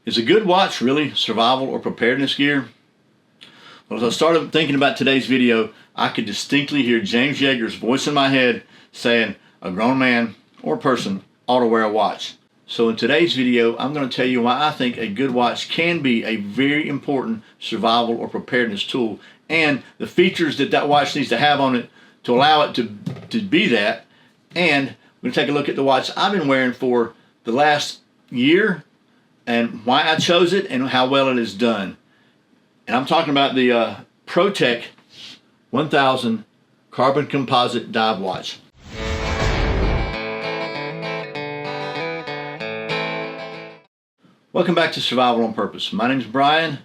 Is a good watch really survival or preparedness gear? Well, as I started thinking about today's video, I could distinctly hear James Yeager's voice in my head saying a grown man or person ought to wear a watch. So in today's video, I'm going to tell you why I think a good watch can be a very important survival or preparedness tool, and the features that that watch needs to have on it to allow it to be that. And we're going to take a look at the watch I've been wearing for the last year and why I chose it and how well it is done. And I'm talking about the Protek 1000 carbon composite dive watch. Welcome back to Survival on Purpose. My name is Brian.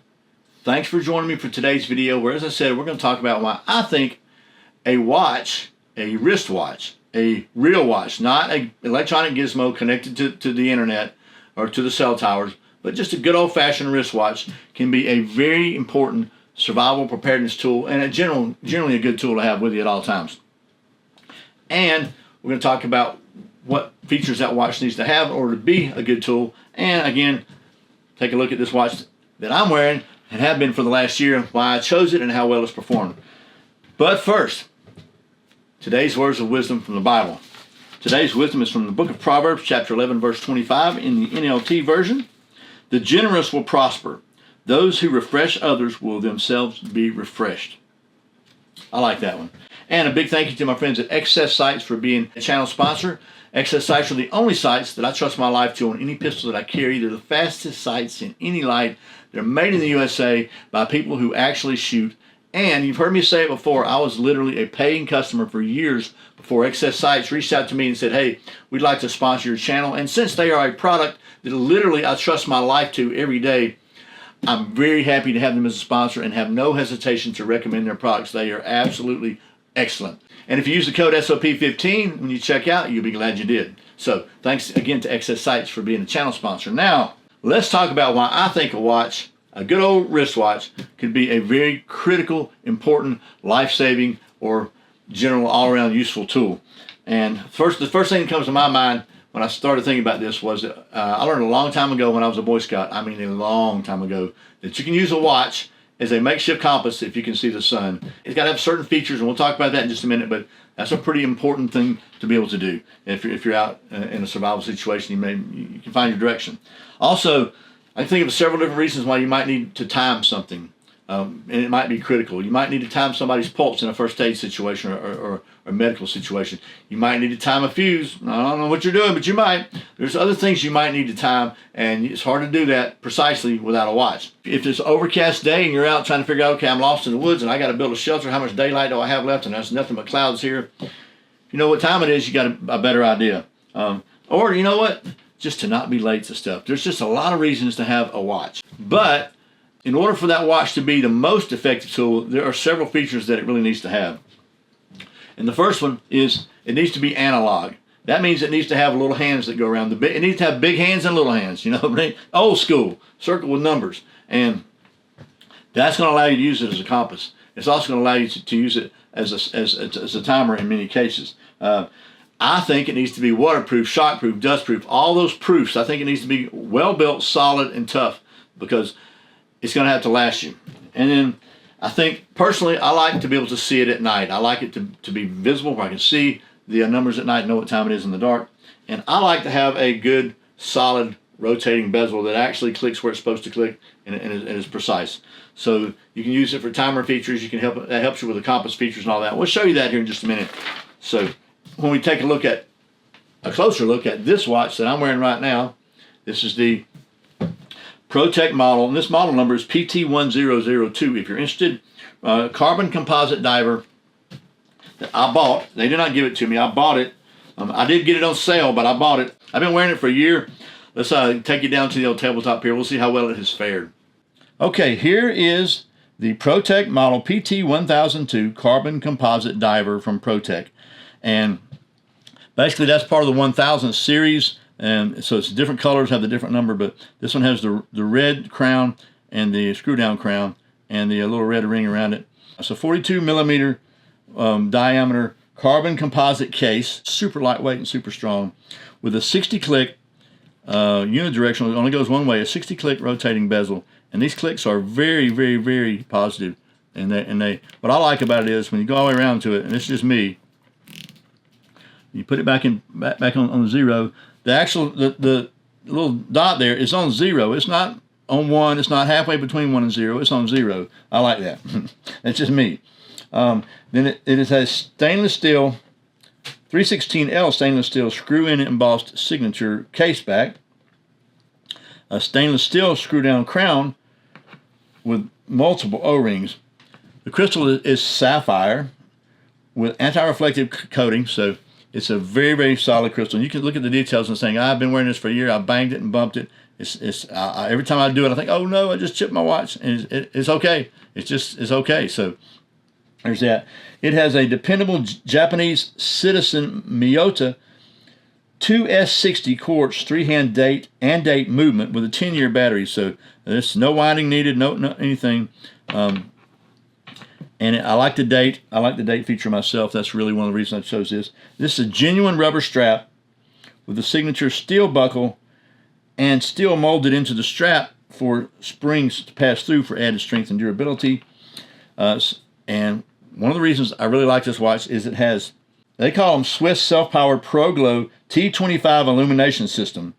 Thanks for joining me for today's video, where, as I said, we're going to talk about why I think a watch, a wristwatch, a real watch, not an electronic gizmo connected to the internet or to the cell towers, but just a good old-fashioned wristwatch, can be a very important survival preparedness tool and generally a good tool to have with you at all times. And we're going to talk about what features that watch needs to have in order to be a good tool. And again, take a look at this watch that I'm wearing and have been for the last year, why I chose it and how well it's performed. But first, today's words of wisdom from the Bible. Today's wisdom is from the book of Proverbs, chapter 11, verse 25 in the NLT version. The generous will prosper. Those who refresh others will themselves be refreshed. I like that one. And a big thank you to my friends at Excess Sights for being a channel sponsor. Excess Sights are the only sights that I trust my life to on any pistol that I carry. They're the fastest sights in any light. They're made in the USA by people who actually shoot. And you've heard me say it before, I was literally a paying customer for years before Excess Sights reached out to me and said, hey, we'd like to sponsor your channel. And since they are a product that literally I trust my life to every day, I'm very happy to have them as a sponsor and have no hesitation to recommend their products. They are absolutely excellent. And if you use the code SOP15 when you check out, you'll be glad you did. So thanks again to Excess Sights for being a channel sponsor. Now, let's talk about why I think a watch, a good old wristwatch, could be a very critical, important, life-saving, or general all-around useful tool. And the first thing that comes to my mind when I started thinking about this was that I learned a long time ago when I was a Boy Scout, I mean a long time ago, that you can use a watch as a makeshift compass if you can see the sun. It's got to have certain features, and we'll talk about that in just a minute, but that's a pretty important thing to be able to do. If you're out in a survival situation, you can find your direction. Also, I can think of several different reasons why you might need to time something, and it might be critical. You might need to time somebody's pulse in a first aid situation or a medical situation. You might need to time a fuse. I don't know what you're doing, but you might. There's other things you might need to time, and it's hard to do that precisely without a watch. If it's an overcast day and you're out trying to figure out, okay, I'm lost in the woods and I got to build a shelter, how much daylight do I have left, and there's nothing but clouds here. If you know what time it is, you got a better idea. Or you know what? Just to not be late to stuff. There's just a lot of reasons to have a watch. But in order for that watch to be the most effective tool, there are several features that it really needs to have. And the first one is it needs to be analog. That means it needs to have little hands that go around. It needs to have big hands and little hands, you know, old school, circle with numbers. And that's going to allow you to use it as a compass. It's also going to allow you to use it as a timer in many cases. I think it needs to be waterproof, shockproof, dustproof, all those proofs. I think it needs to be well-built, solid, and tough because it's going to have to last you. And then I think, personally, I like to be able to see it at night. I like it to be visible where I can see the numbers at night, know what time it is in the dark. And I like to have a good, solid, rotating bezel that actually clicks where it's supposed to click and is precise. So you can use it for timer features. That helps you with the compass features and all that. We'll show you that here in just a minute. So when we take a closer look at this watch that I'm wearing right now, this is the Protek model, and this model number is PT1002. If you're interested, carbon composite diver that I bought. They did not give it to me. I bought it. I did get it on sale, but I bought it. I've been wearing it for a year. Let's take you down to the old tabletop here. We'll see how well it has fared. Okay, here is the Protek model PT1002 carbon composite diver from Protek. And basically that's part of the 1000 series. And so it's different colors, have the different number, but this one has the red crown and the screw down crown and the little red ring around it. It's a 42 millimeter diameter carbon composite case, super lightweight and super strong, with a 60 click unidirectional. It only goes one way. A 60 click rotating bezel, and these clicks are very, very, very positive. And they what I like about it is when you go all the way around to it, and it's just me. You put it back on zero. The actual the little dot there is on zero. It's not on one. It's not halfway between 1 and 0. It's on 0. I like that. That's just me. Then it has stainless steel 316L stainless steel screw-in embossed signature case back, a stainless steel screw-down crown with multiple O-rings. The crystal is sapphire with anti-reflective coating, so it's a very, very solid crystal. And you can look at the details and saying, I've been wearing this for a year. I banged it and bumped it. Every time I do it, I think, oh no, I just chipped my watch, and it's okay. It's okay. So there's that. It has a dependable Japanese Citizen Miyota 2S60 quartz 3-hand date and date movement with a 10-year battery. So there's no winding needed, no anything. And I like the date. I like the date feature myself. That's really one of the reasons I chose this. This is a genuine rubber strap with a signature steel buckle and steel molded into the strap for springs to pass through for added strength and durability. And one of the reasons I really like this watch is it has, they call them Swiss self-powered Pro Glow T25 illumination system.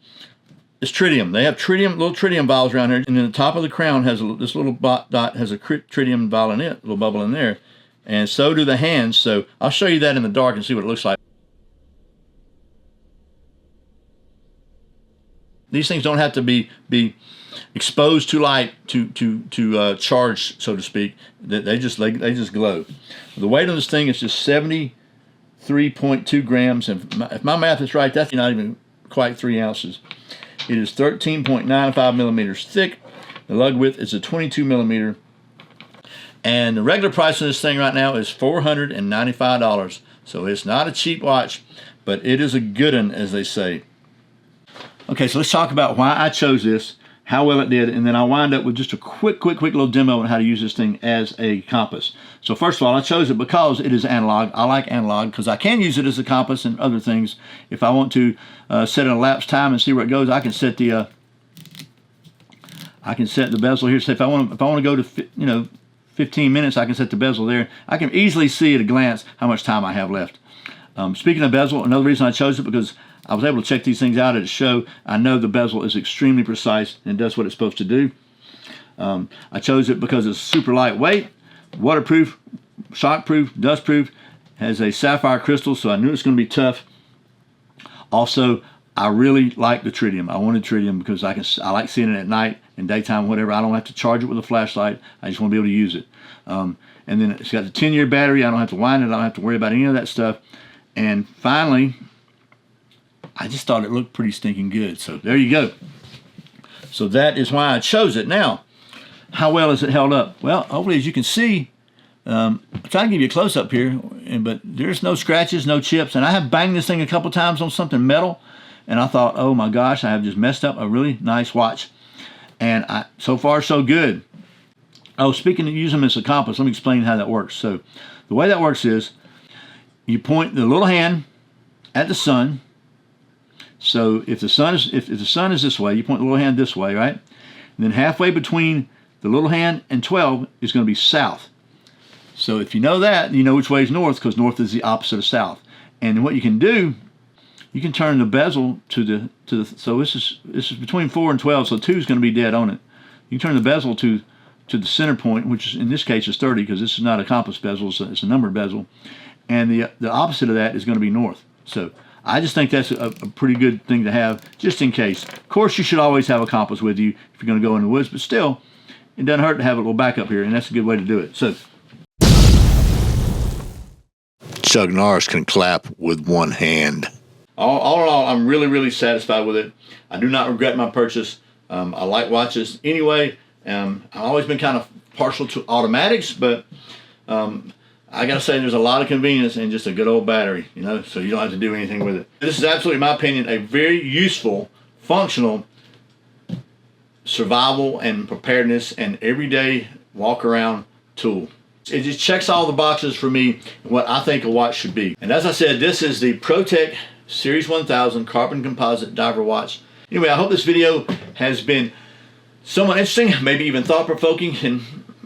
It's tritium. They have tritium, little tritium vials around here, and then the top of the crown has this little dot has a tritium vial in it, little bubble in there, and so do the hands. So I'll show you that in the dark and see what it looks like. These things don't have to be exposed to light to charge, so to speak. They just glow. The weight on this thing is just 73.2 grams, and if my math is right, that's not even quite 3 ounces. It is 13.95 millimeters thick. The lug width is a 22 millimeter, and the regular price of this thing right now is $495. So it's not a cheap watch, but it is a good one, as they say. Okay, so let's talk about why I chose this, how well it did, and then I'll wind up with just a quick little demo on how to use this thing as a compass. So first of all, I chose it because it is analog. I like analog because I can use it as a compass and other things. If I want to set an elapsed time and see where it goes, I can set the bezel here. So if I want to go to 15 minutes, I can set the bezel there. I can easily see at a glance how much time I have left. Speaking of bezel, another reason I chose it because I was able to check these things out at a show. I know the bezel is extremely precise and does what it's supposed to do. I chose it because it's super lightweight, waterproof, shockproof, dustproof, has a sapphire crystal, so I knew it's going to be tough. Also, I really like the tritium. I wanted tritium because I like seeing it at night and daytime, whatever. I don't have to charge it with a flashlight. I just want to be able to use it. And then it's got the 10-year battery. I don't have to wind it. I don't have to worry about any of that stuff. And finally, I just thought it looked pretty stinking good. So there you go. So that is why I chose it. Now, how well is it held up? Well, hopefully, as you can see, I'm trying to give you a close-up here, but there's no scratches, no chips. And I have banged this thing a couple times on something metal, and I thought, oh my gosh, I have just messed up a really nice watch. And so far, so good. Oh, speaking of using them as a compass, let me explain how that works. So the way that works is you point the little hand at the sun. So if the sun is this way, you point the little hand this way, right? And then halfway between the little hand and 12 is going to be south. So if you know that, you know which way is north, because north is the opposite of south. And what you can do, you can turn the bezel to the so this is between 4 and 12, so 2 is going to be dead on it. You can turn the bezel to the center point, which in this case is 30, because this is not a compass bezel, it's a numbered bezel. And the opposite of that is going to be north. So I just think that's a pretty good thing to have, just in case. Of course, you should always have a compass with you if you're going to go in the woods, but still, it doesn't hurt to have a little backup here, and that's a good way to do it. So, Chuck Norris can clap with one hand. All in all, I'm really satisfied with it. I do not regret my purchase. I like watches anyway. I've always been kind of partial to automatics, but I gotta say there's a lot of convenience in just a good old battery, so you don't have to do anything with it. This is absolutely, in my opinion, a very useful, functional survival and preparedness and everyday walk around tool. It just checks all the boxes for me, what I think a watch should be. And as I said, this is the Protek Series 1000 carbon composite diver watch. Anyway, I hope this video has been somewhat interesting, maybe even thought-provoking, and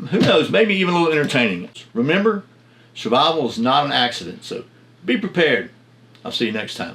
who knows, maybe even a little entertaining. Remember, survival is not an accident, so be prepared. I'll see you next time.